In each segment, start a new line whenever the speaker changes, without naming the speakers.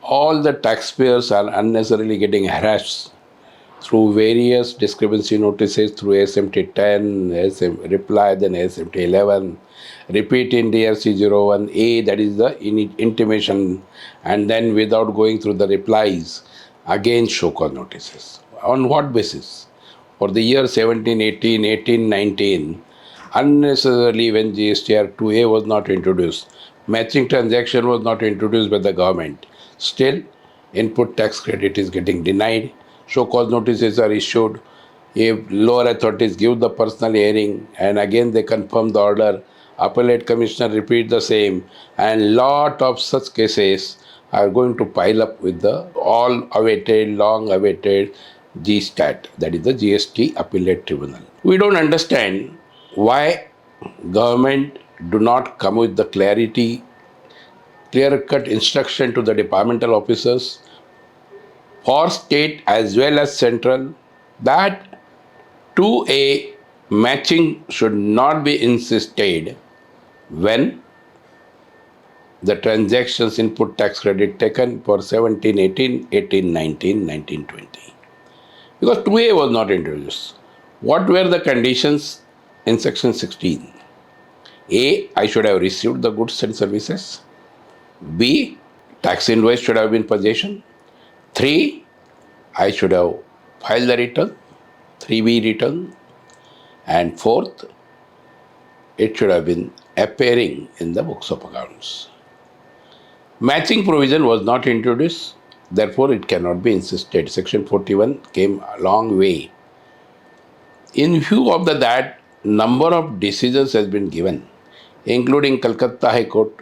all the taxpayers are unnecessarily getting harassed through various discrepancy notices through SMT 10, reply, then SMT 11, repeat in DRC01A, that is the intimation, and then without going through the replies, again show cause notices. On what basis? For the year 17, 18, 18, 19, unnecessarily when GSTR 2A was not introduced, matching transaction was not introduced by the government, still input tax credit is getting denied, show cause notices are issued, if lower authorities give the personal hearing and again they confirm the order, appellate commissioner repeat the same, and lot of such cases are going to pile up with the all awaited, long awaited GSTAT, that is the GST Appellate Tribunal. We don't understand why government do not come with the clear-cut instruction to the departmental officers for state as well as central that 2A matching should not be insisted when the transactions input tax credit taken for 17, 18, 18, 19, 19, 20. Because 2A was not introduced. What were the conditions in section 16? A, I should have received the goods and services. B, tax invoice should have been possession. 3, I should have filed the return, 3B return. And 4th, it should have been appearing in the books of accounts. Matching provision was not introduced, therefore it cannot be insisted. Section 41 came a long way. In view of that, number of decisions has been given, including Calcutta High Court,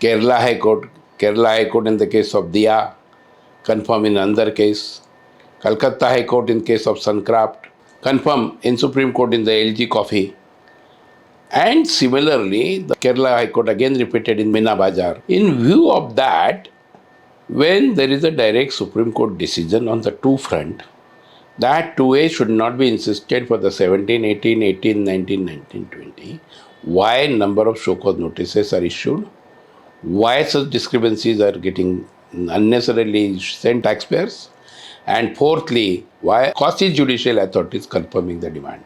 Kerala High Court in the case of Dia, confirm in another case, Calcutta High Court in case of Suncraft, confirm in Supreme Court in the LG Coffee. And similarly, the Kerala High Court again repeated in Meena Bazar. In view of that, when there is a direct Supreme Court decision on the two front, that 2A should not be insisted for the 17, 18, 18, 19, 19, 20. Why number of show cause notices are issued? Why such discrepancies are getting unnecessarily sent taxpayers? And fourthly, why quasi-judicial authorities confirming the demand?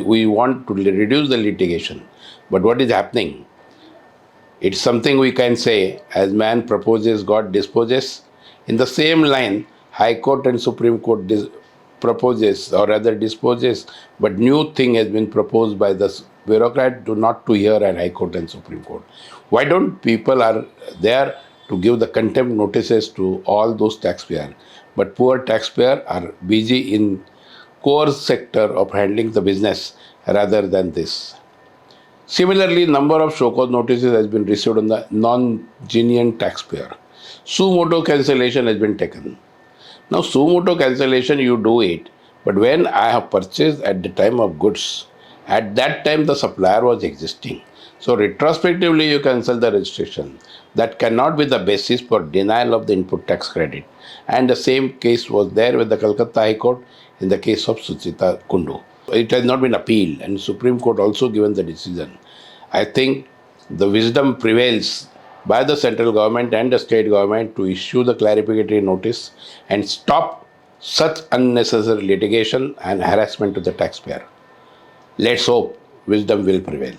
We want to reduce the litigation, but what is happening? It's something we can say, as man proposes, God disposes. In the same line, High Court and Supreme Court proposes, or rather disposes, but new thing has been proposed by the bureaucrat not to hear at High Court and Supreme Court. Why don't people are there to give the contempt notices to all those taxpayers? But poor taxpayers are busy in core sector of handling the business rather than this. Similarly, number of show cause notices has been received on the non-genuine taxpayer. Suo motu cancellation has been taken. Now, suo motu cancellation, you do it, but when I have purchased at the time of goods, at that time the supplier was existing. So, retrospectively, you cancel the registration. That cannot be the basis for denial of the input tax credit. And the same case was there with the Calcutta High Court in the case of Suchita Kundu. It has not been appealed, and Supreme Court also given the decision. I think the wisdom prevails by the central government and the state government to issue the clarificatory notice and stop such unnecessary litigation and harassment to the taxpayer. Let's hope wisdom will prevail.